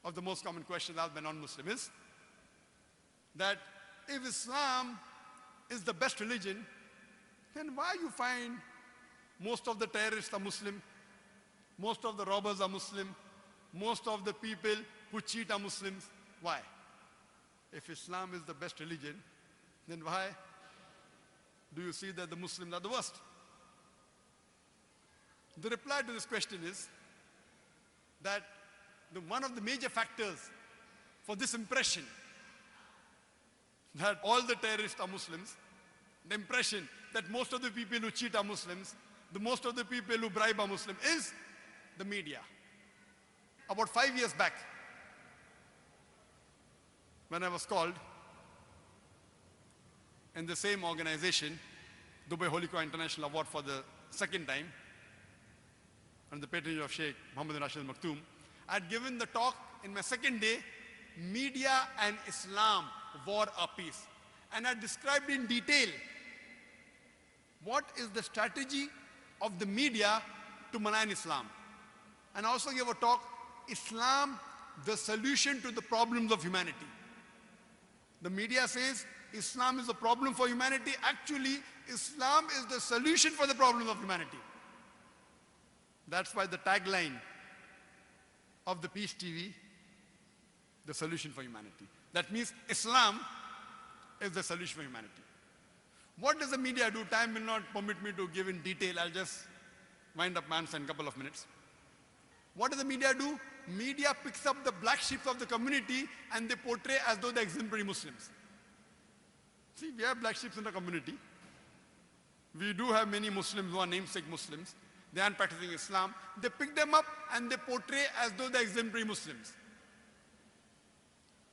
of the most common questions asked by non-Muslim is that if Islam is the best religion, then why you find most of the terrorists are Muslim, most of the robbers are Muslim, most of the people who cheat are Muslims? Why? If Islam is the best religion, then why do you see that the Muslims are the worst? The reply to this question is that one of the major factors for this impression that all the terrorists are Muslims, the impression that most of the people who cheat are Muslims, most of the people who bribe are Muslim, is the media. About 5 years back, when I was called in the same organization, Dubai Holy Quran International Award for the second time, under the patronage of Sheikh Muhammad Rashid Maktoum, I had given the talk in my second day, Media and Islam, War or Peace. And I described in detail what is the strategy of the media to malign Islam. And I also gave a talk, Islam, the solution to the problems of humanity. The media says Islam is a problem for humanity. Actually, Islam is the solution for the problems of humanity. That's why the tagline of the Peace TV, the solution for humanity. That means Islam is the solution for humanity. What does the media do? Time will not permit me to give in detail. I'll just wind up my answer in a couple of minutes. What does the media do? Media picks up the black sheep of the community and they portray as though they're exemplary Muslims. See, we have black sheep in the community. We do have many Muslims who are namesake Muslims. They aren't practicing Islam. They pick them up and they portray as though they're exemplary Muslims.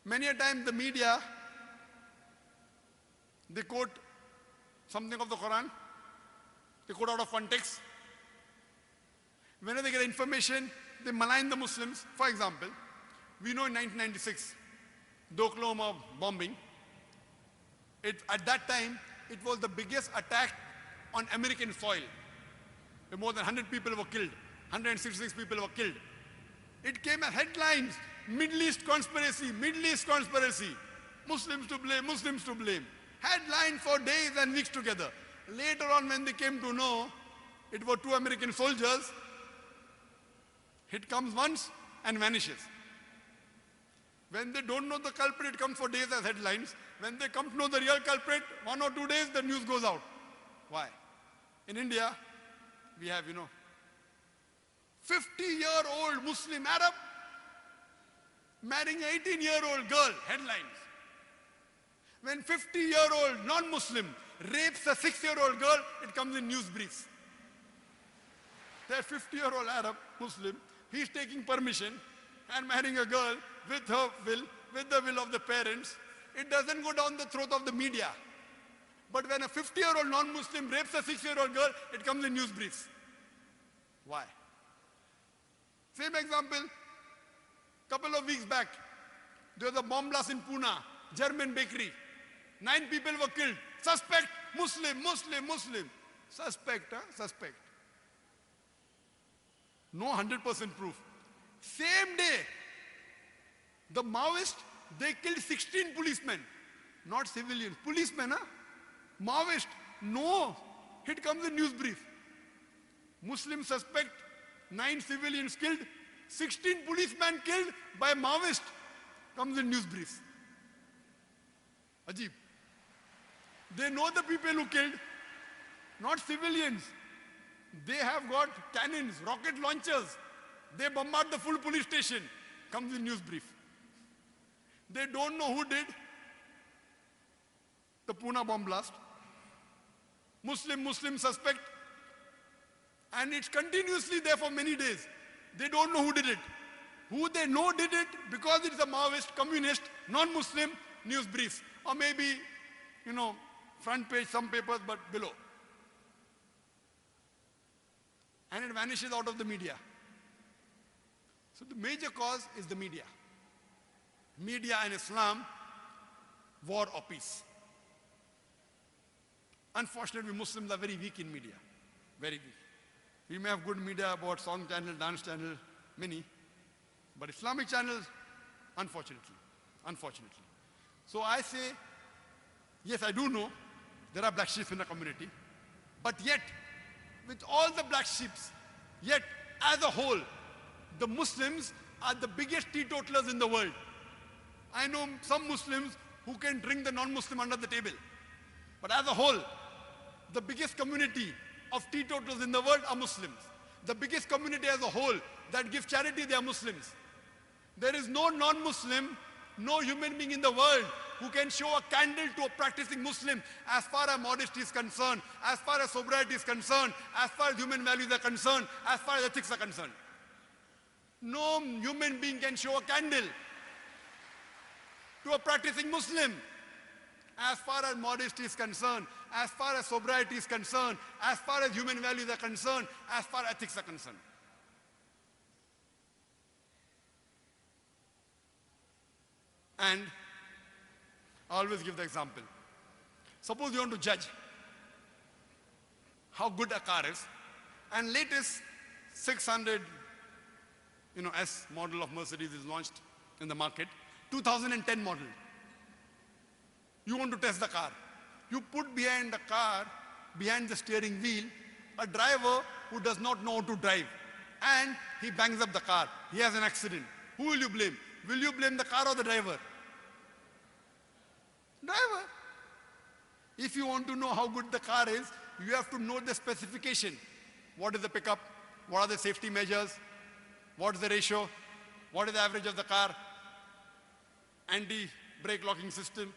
Many a time the media, they quote something of the Quran, they quote out of context. Whenever they get information, they malign the Muslims. For example, we know in 1996, the Oklahoma bombing, at that time, it was the biggest attack on American soil. More than 100 people were killed, 166 people were killed. It came as headlines, Middle East conspiracy, Middle East conspiracy, Muslims to blame, Muslims to blame. Headline for days and weeks together. Later on, when they came to know it were 2 American soldiers, it comes once and vanishes. When they don't know the culprit, it comes for days as headlines. When they come to know the real culprit, 1 or 2 days, the news goes out. Why? In India, we have, 50-year-old Muslim Arab marrying an 18-year-old girl, headlines. When 50-year-old non-Muslim rapes a 6-year-old girl, it comes in news briefs. That 50-year-old Arab Muslim, he's taking permission and marrying a girl with her will, with the will of the parents. It doesn't go down the throat of the media. But when a 50-year-old non-Muslim rapes a 6-year-old girl, it comes in news briefs. Why? Same example, couple of weeks back, there was a bomb blast in Pune, German bakery. 9 people were killed. Suspect, Muslim, Muslim, Muslim. Suspect, suspect. No 100% proof. Same day, the Maoists, they killed 16 policemen. Not civilians, policemen, Maoist, no. It comes in news brief. Muslim suspect, 9 civilians killed, 16 policemen killed by Maoist, comes in news briefs. Ajib. They know the people who killed, not civilians. They have got cannons, rocket launchers. They bombard the full police station, comes in news brief. They don't know who did the Pune bomb blast. Muslim suspect. And it's continuously there for many days. They don't know who did it. Who they know did it because it's a Maoist, communist, non-Muslim, news briefs. Or maybe, front page, some papers, but below. And it vanishes out of the media. So the major cause is the media. Media and Islam, war or peace. Unfortunately, Muslims are very weak in media. Very weak. We may have good media about song channel, dance channel, many. But Islamic channels, Unfortunately. Unfortunately. So I say, yes, I do know there are black sheep in the community, but yet, with all the black sheep, yet as a whole, the Muslims are the biggest teetotalers in the world. I know some Muslims who can drink the non-Muslim under the table. But as a whole, the biggest community of teetotalers in the world are Muslims. The biggest community as a whole that give charity, they are Muslims. There is no non-Muslim, no human being in the world who can show a candle to a practicing Muslim as far as modesty is concerned, as far as sobriety is concerned, as far as human values are concerned, as far as ethics are concerned. No human being can show a candle to a practicing Muslim as far as modesty is concerned, as far as sobriety is concerned, as far as human values are concerned, as far as ethics are concerned. And I always give the example. Suppose you want to judge how good a car is, and latest 600 S model of Mercedes is launched in the market, 2010 model. You want to test the car. You put behind the car, behind the steering wheel, a driver who does not know how to drive, and he bangs up the car. He has an accident. Who will you blame? Will you blame the car or the driver? Driver. If you want to know how good the car is, you have to know the specification. What is the pickup? What are the safety measures? What is the ratio? What is the average of the car? Anti-brake locking system.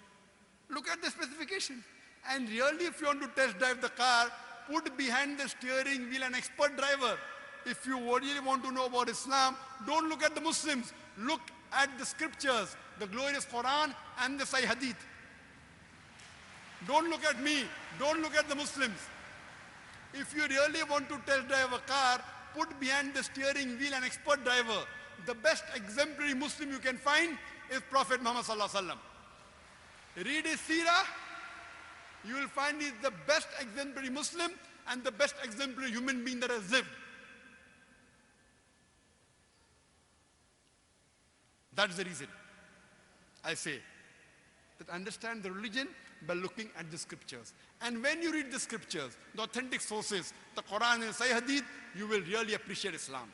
Look at the specification. And really, if you want to test drive the car, put behind the steering wheel an expert driver. If you really want to know about Islam, don't look at the Muslims. Look at the scriptures, the glorious Quran and the Sahih Hadith. Don't look at me. Don't look at the Muslims. If you really want to test drive a car, put behind the steering wheel an expert driver. The best exemplary Muslim you can find is Prophet Muhammad Sallallahu Alaihi Wasallam. Read his seerah, you will find he's the best exemplary Muslim and the best exemplary human being that has lived. That's the reason I say that understand the religion by looking at the scriptures. And when you read the scriptures, the authentic sources, the Quran and Sahih Hadith, you will really appreciate Islam.